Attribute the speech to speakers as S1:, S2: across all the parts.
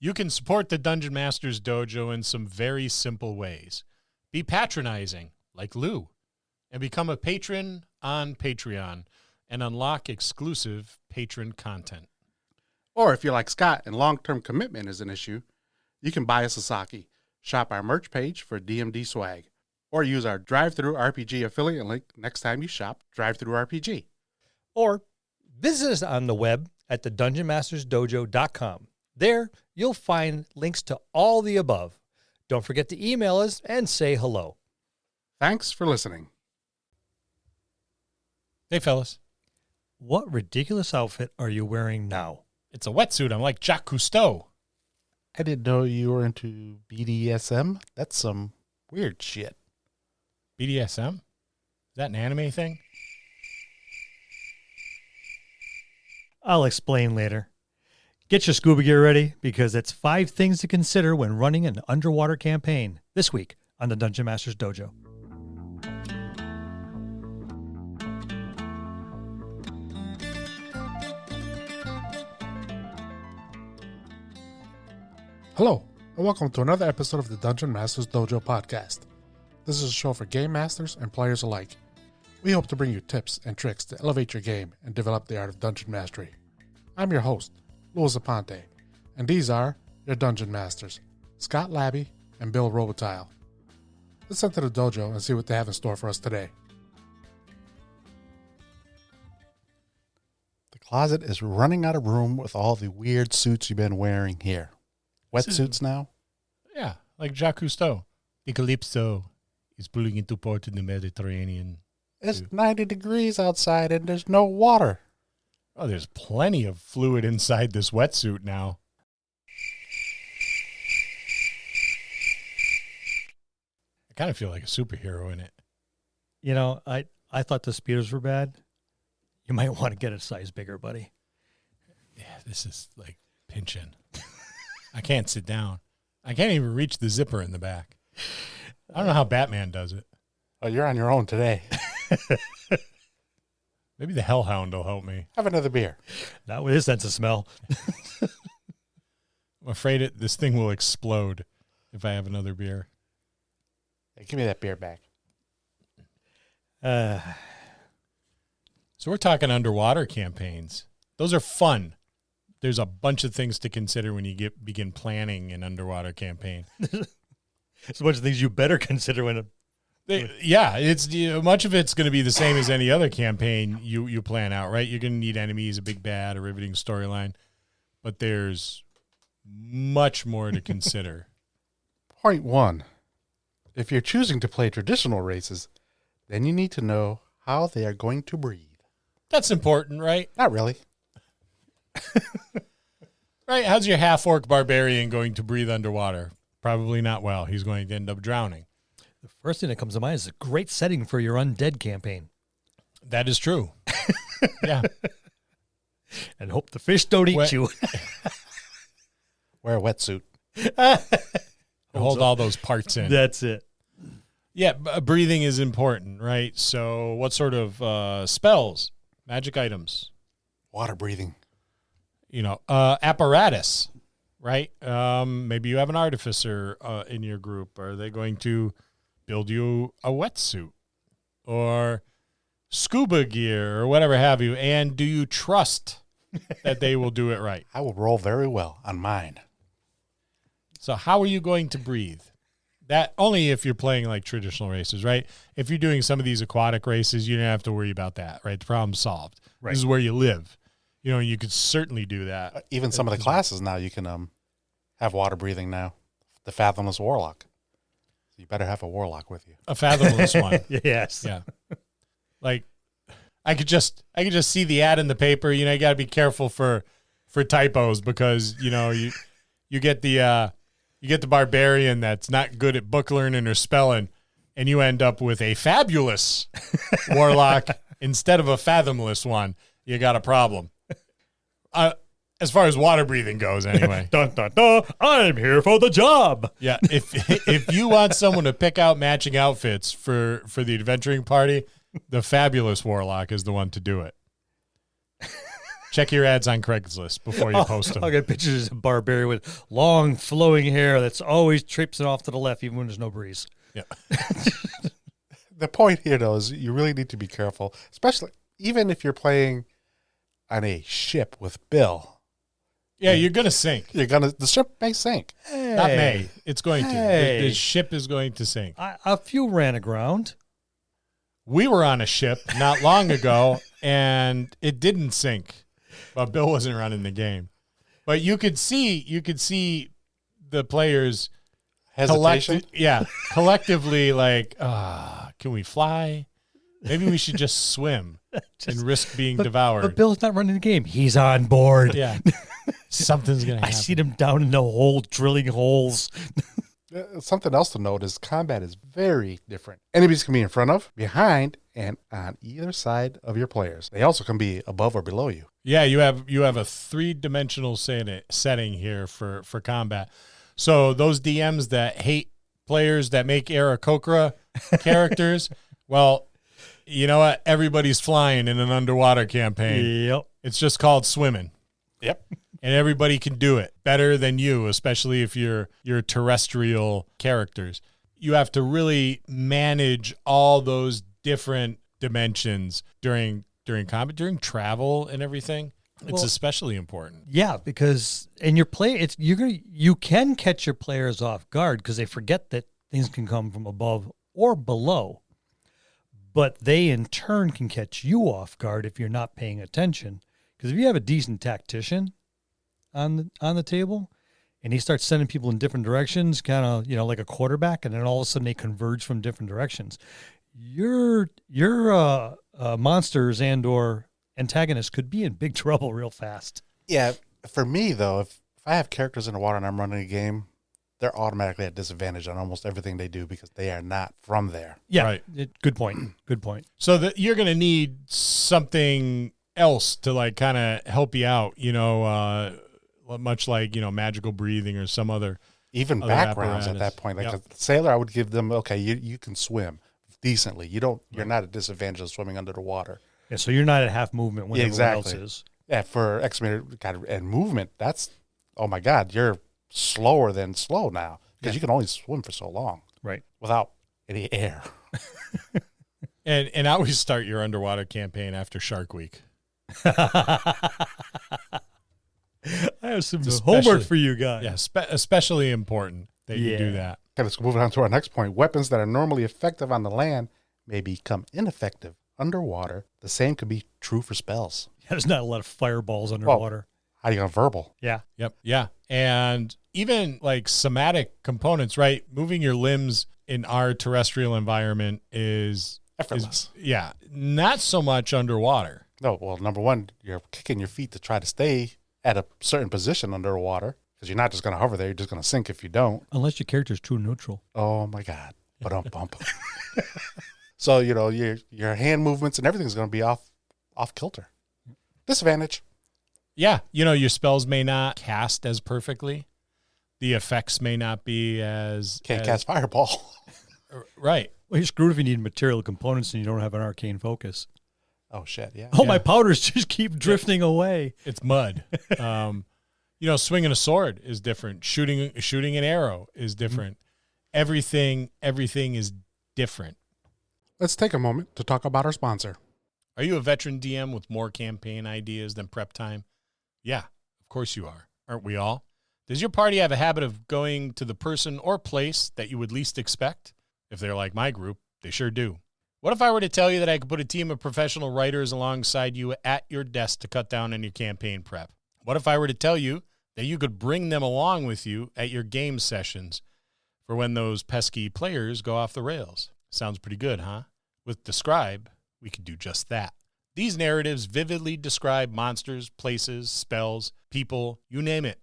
S1: You can support the Dungeon Masters Dojo in some very simple ways. Be patronizing, like Lou, and become a patron on Patreon and unlock exclusive patron content.
S2: Or if you're like Scott and long-term commitment is an issue, you can buy a Sasaki, shop our merch page for DMD swag, or use our Drive-Thru RPG affiliate link next time you shop Drive-Thru RPG.
S3: Or visit us on the web at thedungeonmastersdojo.com. There, you'll find links to all the above. Don't forget to email us and say hello.
S2: Thanks for listening.
S1: Hey, fellas.
S3: What ridiculous outfit are you wearing now?
S1: It's a wetsuit. I'm like Jacques Cousteau.
S2: I didn't know you were into BDSM. That's some weird shit.
S1: BDSM? Is that an anime thing?
S3: I'll explain later. Get your scuba gear ready, because it's 5 things to consider when running an underwater campaign. This week on the Dungeon Masters Dojo.
S2: Hello, and welcome to another episode of the Dungeon Masters Dojo podcast. This is a show for game masters and players alike. We hope to bring you tips and tricks to elevate your game and develop the art of dungeon mastery. I'm your host, Louis Aponte, and these are your dungeon masters, Scott Labby and Bill Robotile. Let's enter the dojo and see what they have in store for us today. The closet is running out of room with all the weird suits you've been wearing here. Wetsuits now?
S1: Yeah, like Jacques Cousteau. The Calypso is pulling into port in the Mediterranean.
S2: It's 90 degrees outside and there's no water.
S1: Oh, there's plenty of fluid inside this wetsuit now. I kind of feel like a superhero in it.
S3: You know, I thought the speeders were bad. You might want to get a size bigger, buddy.
S1: Yeah, this is like pinching. I can't sit down. I can't even reach the zipper in the back. I don't know how Batman does it.
S2: Oh, you're on your own today.
S1: Maybe the Hellhound will help me.
S2: Have another beer.
S3: Not with his sense of smell.
S1: I'm afraid this thing will explode if I have another beer.
S2: Hey, give me that beer back.
S1: So we're talking underwater campaigns. Those are fun. There's a bunch of things to consider when you begin planning an underwater campaign.
S3: It's a bunch of things you better consider when
S1: it's much of it's going to be the same as any other campaign you plan out, right? You're going to need enemies, a big bad, a riveting storyline, but there's much more to consider.
S2: Point 1. If you're choosing to play traditional races, then you need to know how they are going to breathe.
S1: That's important, right?
S2: Not really.
S1: Right? How's your half-orc barbarian going to breathe underwater? Probably not well. He's going to end up drowning.
S3: The first thing that comes to mind is a great setting for your undead campaign.
S1: That is true. Yeah.
S3: And hope the fish don't eat you.
S2: Wear a wetsuit.
S1: Hold all those parts in.
S3: That's it.
S1: Yeah, breathing is important, right? So what sort of spells, magic items?
S2: Water breathing.
S1: Apparatus, right? Maybe you have an artificer in your group. Are they going to build you a wetsuit or scuba gear or whatever have you? And do you trust that they will do it right?
S2: I will roll very well on mine.
S1: So how are you going to breathe? That only if you're playing like traditional races, right? If you're doing some of these aquatic races, you don't have to worry about that, right? The problem's solved. Right. This is where you live. You could certainly do that.
S2: Even some of the classes now, you can have water breathing now. The Fathomless Warlock. So you better have a Warlock with you.
S1: A Fathomless one.
S3: Yes.
S1: Yeah. Like, I could just see the ad in the paper. You got to be careful for typos because, you get the barbarian that's not good at book learning or spelling, and you end up with a fabulous Warlock instead of a Fathomless one. You got a problem. As far as water breathing goes, anyway.
S3: Dun, dun, dun, I'm here for the job.
S1: Yeah, if you want someone to pick out matching outfits for the adventuring party, the fabulous Warlock is the one to do it. Check your ads on Craigslist before you post them.
S3: I'll get pictures of a barbarian with long flowing hair that's always traipsing off to the left even when there's no breeze.
S1: Yeah.
S2: The point here, though, is you really need to be careful, especially even if you're playing on a ship with Bill.
S1: Yeah, you're going to sink.
S2: The ship may sink.
S3: Hey,
S1: Not may. It's going to.
S3: Hey.
S1: The ship is going to sink.
S3: A few ran aground.
S1: We were on a ship not long ago, and it didn't sink. But Bill wasn't running the game. But you could see the players
S2: Hesitation.
S1: collectively like, can we fly? Maybe we should just swim and risk being devoured.
S3: But Bill's not running the game. He's on board.
S1: Yeah. Something's going to
S3: I
S1: happen.
S3: see them down in the hole, drilling holes.
S2: Something else to note is combat is very different. Enemies can be in front of, behind, and on either side of your players. They also can be above or below you.
S1: Yeah, you have a 3-dimensional setting here for combat. So those DMs that hate players that make Aarakocra characters, well, you know what? Everybody's flying in an underwater campaign.
S3: Yep.
S1: It's just called swimming.
S2: Yep.
S1: And everybody can do it better than you, especially if you're terrestrial characters. You have to really manage all those different dimensions during combat, during travel and everything. It's especially important.
S3: Yeah, because in your play, you can catch your players off guard because they forget that things can come from above or below. But they in turn can catch you off guard if you're not paying attention. Because if you have a decent tactician on the table, and he starts sending people in different directions, kind of like a quarterback, and then all of a sudden they converge from different directions, your monsters and or antagonists could be in big trouble real fast.
S2: Yeah, for me, though, if I have characters in the water and I'm running a game, they're automatically at disadvantage on almost everything they do because they are not from there.
S3: Yeah,
S1: right.
S3: Good point. Good point.
S1: So that you're going to need something else to like kind of help you out, much like, magical breathing or some other
S2: Backgrounds
S1: apparatus.
S2: at that point. Like
S1: Yep.
S2: a sailor, I would give them, okay, you can swim decently. You're not at disadvantage of swimming under the water.
S3: Yeah, so you're not at half movement when everyone else is.
S2: Yeah, for and movement, that's, oh my God, you're slower than slow now because you can only swim for so long.
S3: Right.
S2: Without any air.
S1: And I always start your underwater campaign after Shark Week.
S3: I have some
S1: Especially-
S3: homework for you guys.
S1: Yeah, especially important that you do that.
S2: Okay, let's move on to our next point. Weapons that are normally effective on the land may become ineffective underwater. The same could be true for spells.
S3: There's not a lot of fireballs underwater.
S2: How are you going to verbal?
S3: Yeah.
S1: Yep. Yeah. And even like somatic components, right? Moving your limbs in our terrestrial environment is
S2: Effortless.
S1: Not so much underwater.
S2: No, well, number one, you're kicking your feet to try to stay at a certain position underwater because you're not just going to hover there. You're just going to sink if you don't.
S3: Unless your character's true neutral.
S2: Oh, my God. Bump. So, your hand movements and everything's going to be off kilter. Disadvantage.
S1: Yeah. Your spells may not cast as perfectly. The effects may not be as...
S2: Can't cast fireball.
S1: Right.
S3: Well, you're screwed if you need material components and you don't have an arcane focus.
S2: Oh, shit, yeah.
S3: Oh, my powders just keep drifting away.
S1: It's mud. Swinging a sword is different. Shooting an arrow is different. Everything is different.
S2: Let's take a moment to talk about our sponsor.
S1: Are you a veteran DM with more campaign ideas than prep time? Yeah, of course you are. Aren't we all? Does your party have a habit of going to the person or place that you would least expect? If they're like my group, they sure do. What if I were to tell you that I could put a team of professional writers alongside you at your desk to cut down on your campaign prep? What if I were to tell you that you could bring them along with you at your game sessions for when those pesky players go off the rails? Sounds pretty good, huh? With Describe, we could do just that. These narratives vividly describe monsters, places, spells, people, you name it.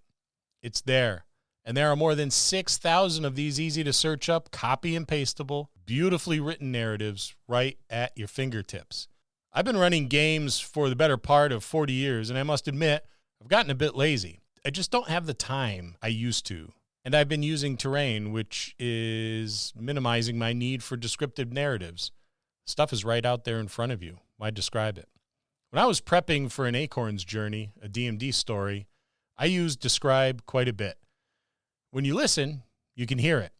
S1: It's there. And there are more than 6,000 of these easy to search up, copy and pastable, beautifully written narratives right at your fingertips. I've been running games for the better part of 40 years, and I must admit, I've gotten a bit lazy. I just don't have the time I used to. And I've been using Terrain, which is minimizing my need for descriptive narratives. Stuff is right out there in front of you. Why describe it? When I was prepping for an Acorns Journey, a DMD story, I used Describe quite a bit. When you listen, you can hear it.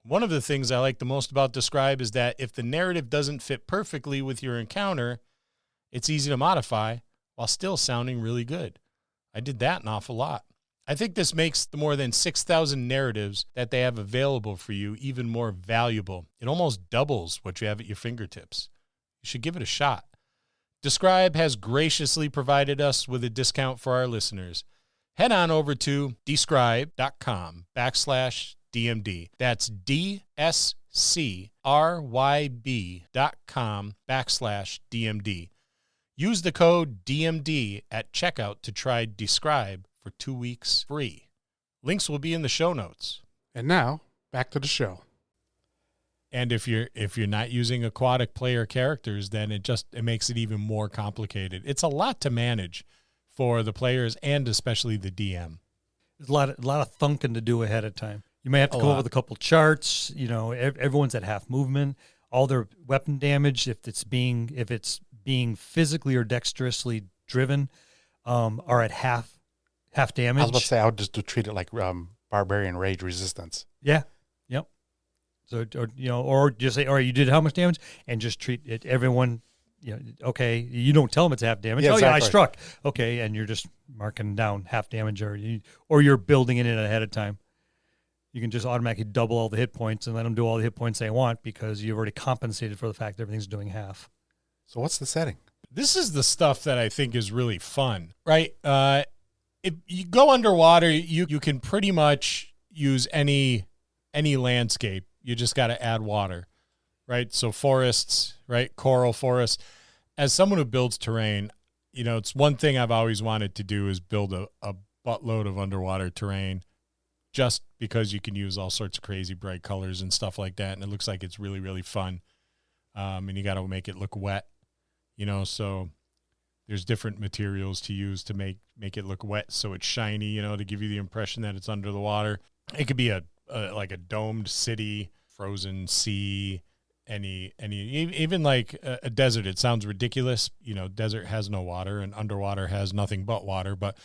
S1: One of the things I like the most about Describe is that if the narrative doesn't fit perfectly with your encounter, it's easy to modify while still sounding really good. I did that an awful lot. I think this makes the more than 6,000 narratives that they have available for you even more valuable. It almost doubles what you have at your fingertips. You should give it a shot. Describe has graciously provided us with a discount for our listeners. Head on over to describe.com/DMD. That's DSCRYB.com/DMD. Use the code DMD at checkout to try Describe for 2 weeks free. Links will be in the show notes.
S2: And now, back to the show.
S1: And if you're not using aquatic player characters, then it makes it even more complicated. It's a lot to manage for the players and especially the DM.
S3: There's a lot of thunking to do ahead of time. You may have to come up with a couple charts. Everyone's at half movement. All their weapon damage, if it's being physically or dexterously driven, are at half damage.
S2: I was about to say I would just treat it like barbarian rage resistance.
S3: Yeah. Yep. So or just say, all right, you did how much damage, and just treat it. Everyone, okay, you don't tell them it's half damage.
S2: Yeah,
S3: exactly.
S2: exactly.
S3: I struck. Okay, and you're just marking down half damage, or you're building it in ahead of time. You can just automatically double all the hit points and let them do all the hit points they want because you've already compensated for the fact that everything's doing half.
S2: So what's the setting?
S1: This is the stuff that I think is really fun, right? If you go underwater, you can pretty much use any landscape. You just got to add water, right? So forests, right? Coral forests. As someone who builds terrain, it's one thing I've always wanted to do is build a buttload of underwater terrain, just because you can use all sorts of crazy bright colors and stuff like that. And it looks like it's really, really fun. And you got to make it look wet, so there's different materials to use to make it look wet. So it's shiny, to give you the impression that it's under the water. It could be like a domed city, frozen sea, even like a desert. It sounds ridiculous. Desert has no water and underwater has nothing but water, but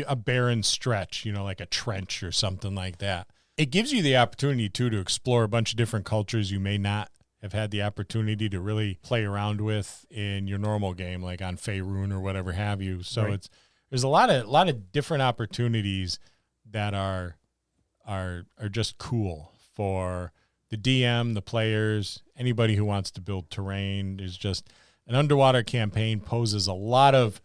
S1: a barren stretch, like a trench or something like that. It gives you the opportunity too to explore a bunch of different cultures you may not have had the opportunity to really play around with in your normal game, like on Faerun or whatever have you. So
S3: Right.
S1: There's a lot of different opportunities that are just cool for the DM, the players, anybody who wants to build terrain. There's just an underwater campaign poses a lot of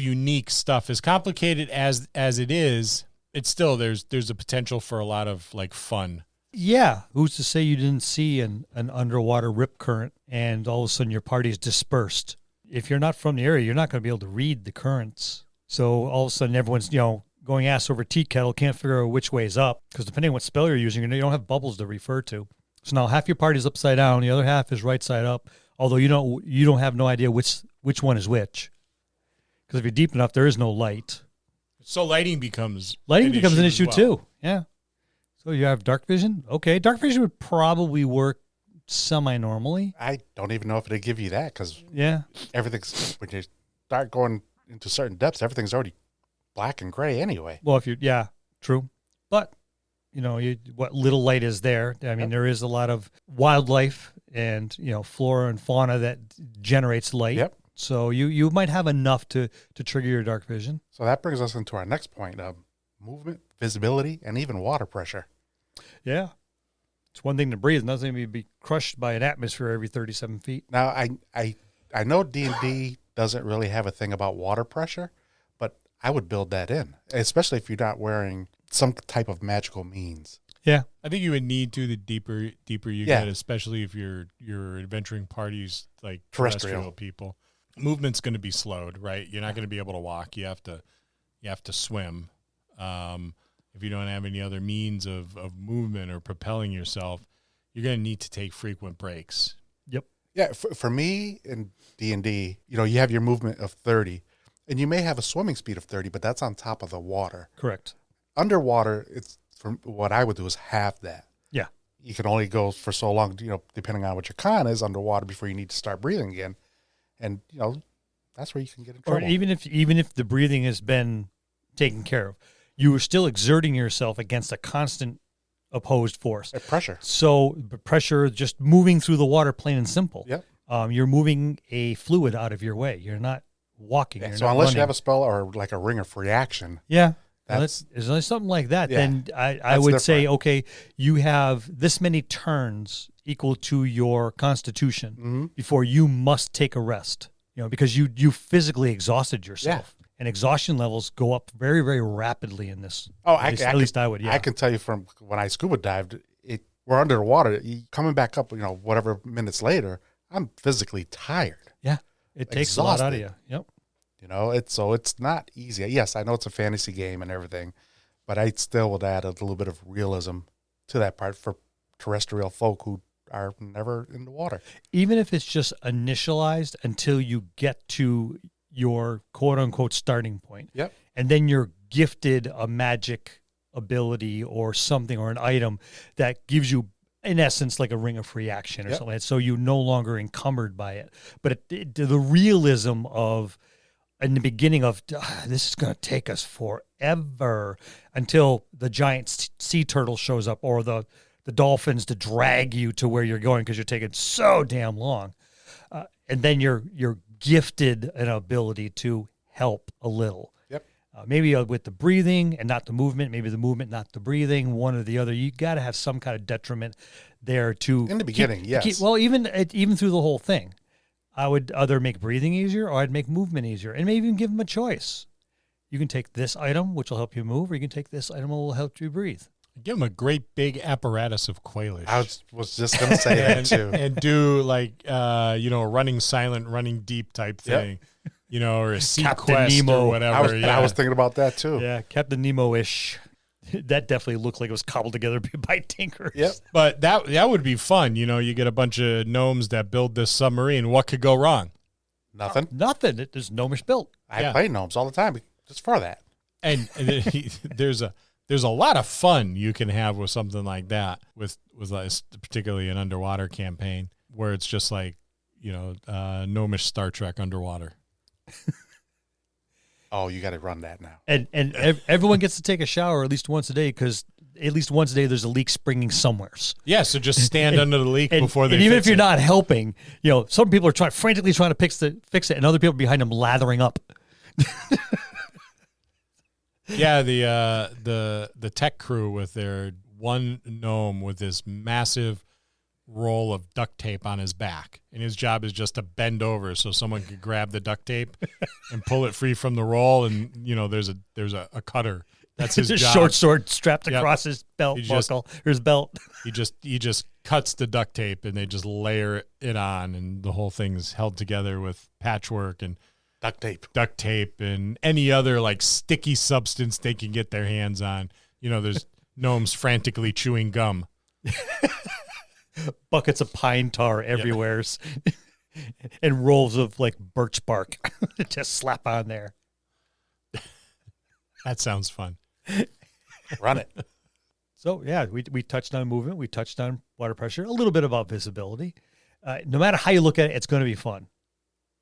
S1: unique stuff. As complicated as it is, it's still there's a potential for a lot of like fun.
S3: Yeah. Who's to say you didn't see an underwater rip current and all of a sudden your party's dispersed? If you're not from the area, you're not going to be able to read the currents. So all of a sudden everyone's, going ass over tea kettle, can't figure out which way is up because depending on what spell you're using, you don't have bubbles to refer to. So now half your party's upside down, the other half is right side up, although you don't have no idea which one is which. Because if you're deep enough, there is no light.
S1: So lighting becomes
S3: an
S1: as
S3: issue
S1: well.
S3: too. Yeah. So you have dark vision. Okay, dark vision would probably work semi-normally.
S2: I don't even know if it'd give you that because
S3: Yeah.
S2: everything's, when you start going into certain depths, everything's already black and gray anyway.
S3: Well, true. But, what little light is there. I mean, there is a lot of wildlife and, flora and fauna that generates light.
S2: Yep.
S3: So you might have enough to trigger your dark vision.
S2: So that brings us into our next point of movement, visibility, and even water pressure.
S3: Yeah. It's one thing to breathe, another thing to be crushed by an atmosphere every 37 feet.
S2: Now, I know D&D doesn't really have a thing about water pressure, but I would build that in, especially if you're not wearing some type of magical means.
S3: Yeah.
S1: I think you would need to the deeper you
S2: Yeah.
S1: get, especially if you're adventuring parties like
S2: Terrestrial.
S1: terrestrial people. Movement's going to be slowed, right? You're not going to be able to walk. You have to swim. If you don't have any other means of movement or propelling yourself, you're going to need to take frequent breaks.
S3: Yep.
S2: Yeah, for me in D&D, you have your movement of 30, and you may have a swimming speed of 30, but that's on top of the water.
S3: Correct.
S2: Underwater, it's from what I would do is half that.
S3: Yeah.
S2: You can only go for so long, depending on what your con is underwater before you need to start breathing again. And, that's where you can get in
S3: Or
S2: trouble.
S3: even if the breathing has been taken care of, you are still exerting yourself against a constant opposed force.
S2: Pressure.
S3: So pressure, just moving through the water, plain and simple.
S2: Yep.
S3: You're moving a fluid out of your way. You're not walking.
S2: Yeah,
S3: You're
S2: so
S3: not
S2: unless
S3: running.
S2: you have a spell or like a ring of reaction,
S3: Yeah.
S2: That's-
S3: Is there something like that?
S2: Yeah,
S3: Then I
S2: that's
S3: would say,
S2: different.
S3: okay, you have this many turns equal to your constitution before you must take a rest. Because you physically exhausted yourself. And exhaustion levels go up very, very rapidly in this. At least I would, yeah.
S2: I can tell you from when I scuba dived, we're under the water. Coming back up, whatever minutes later, I'm physically tired.
S3: Yeah. It takes a lot out of you. Yep.
S2: It's not easy. Yes, I know it's a fantasy game and everything, but I still would add a little bit of realism to that part for terrestrial folk who are never in the water.
S3: Even if it's just initialized until you get to your quote unquote starting point.
S2: Yep.
S3: And then you're gifted a magic ability or something or an item that gives you, in essence, like a ring of free action or something like that. So you're no longer encumbered by it. But the realism of, in the beginning of, this is going to take us forever until the giant sea turtle shows up or the dolphins to drag you to where you're going because you're taking so damn long. And then you're gifted an ability to help a little.
S2: Yep.
S3: Maybe with the breathing and not the movement, maybe the movement, not the breathing, one or the other. You got to have some kind of detriment there to
S2: In the beginning, yes.
S3: Even through the whole thing. I would either make breathing easier or I'd make movement easier and maybe even give them a choice. You can take this item, which will help you move, or you can take this item, which will help you breathe.
S1: Give them a great big apparatus of quailish.
S2: I was just going to say that too.
S1: And do like, a running silent, running deep type thing, or a sea
S3: Captain
S1: quest
S3: Nemo.
S1: or whatever.
S2: I was thinking about that too.
S3: Yeah, Captain Nemo-ish. That definitely looked like it was cobbled together by tinkers.
S2: Yep.
S1: But that would be fun. You get a bunch of gnomes that build this submarine. What could go wrong?
S2: Nothing.
S3: Nothing. There's gnomish built.
S2: I play gnomes all the time just for that.
S1: And there's a lot of fun you can have with something like that, with particularly an underwater campaign where it's just like, gnomish Star Trek underwater.
S2: Oh, you got to run that now.
S3: And everyone gets to take a shower at least once a day because at least once a day there's a leak springing somewheres.
S1: Yeah, so just stand under the leak before they
S3: and even
S1: fix
S3: if you're
S1: it.
S3: not helping, some people are frantically trying to fix it, and other people behind them lathering up.
S1: Yeah, the tech crew with their one gnome with this massive roll of duct tape on his back, and his job is just to bend over so someone could grab the duct tape and pull it free from the roll, and there's a cutter. That's his
S3: His
S1: job.
S3: short sword strapped
S1: Yep.
S3: across his belt
S1: He just-
S3: buckle or his belt.
S1: He just cuts the duct tape and they just layer it on, and the whole thing's held together with patchwork and duct tape and any other like sticky substance they can get their hands on. There's gnomes frantically chewing gum.
S3: Buckets of pine tar everywhere, and rolls of like birch bark just slap on there.
S1: That sounds fun.
S2: Run it.
S3: So yeah, we touched on movement, we touched on water pressure, a little bit about visibility. No matter how you look at it, it's going to be fun.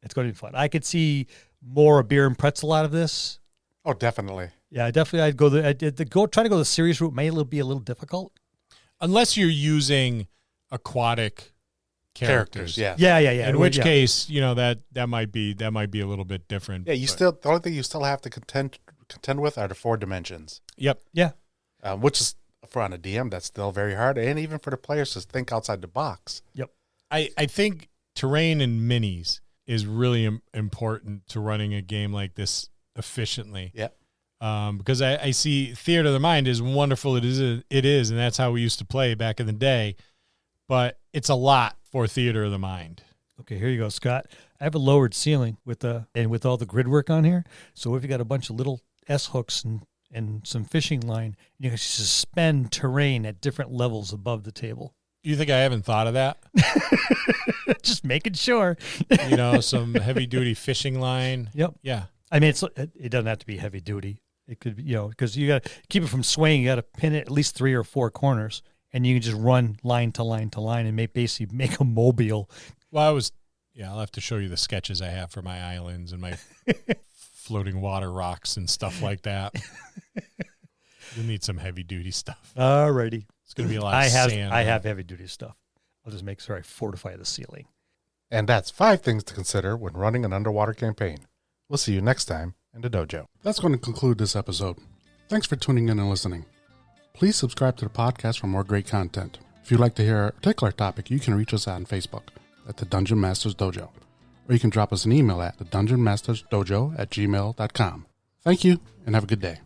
S3: It's going to be fun. I could see more beer and pretzel out of this.
S2: Oh, definitely.
S3: Yeah, definitely. I'd go try to go the serious route. May be a little difficult.
S1: Unless you're using aquatic characters.
S2: Yeah.
S3: Yeah.
S1: In which case, that might be a little bit different.
S2: Yeah, the only thing you still have to contend with are the 4 dimensions.
S1: Yep.
S3: Yeah.
S2: Which is for on a DM, that's still very hard, and even for the players to think outside the box.
S3: Yep.
S1: I think terrain and minis is really important to running a game like this efficiently.
S2: Yeah.
S1: Because I see Theater of the Mind, is wonderful. It is, and that's how we used to play back in the day. But it's a lot for Theater of the Mind.
S3: Okay, here you go, Scott. I have a lowered ceiling with all the grid work on here. So if you got a bunch of little S hooks and some fishing line, you can suspend terrain at different levels above the table.
S1: You think I haven't thought of that?
S3: Just making sure.
S1: Some heavy duty fishing line.
S3: Yep.
S1: Yeah.
S3: I mean, it doesn't have to be heavy duty. It could be, because you got to keep it from swaying. You got to pin it at least 3 or 4 corners, and you can just run line to line to line and basically make a mobile.
S1: Well, I was Yeah, I'll have to show you the sketches I have for my islands and my floating water rocks and stuff like that. You'll need some heavy duty stuff.
S3: Alrighty.
S1: It's going to be a lot of sand.
S3: I have heavy duty stuff. I'll just make sure I fortify the ceiling.
S2: And that's 5 things to consider when running an underwater campaign. We'll see you next time in the dojo. That's going to conclude this episode. Thanks for tuning in and listening. Please subscribe to the podcast for more great content. If you'd like to hear a particular topic, you can reach us on Facebook at the Dungeon Masters Dojo, or you can drop us an email at thedungeonmastersdojo@gmail.com. Thank you, and have a good day.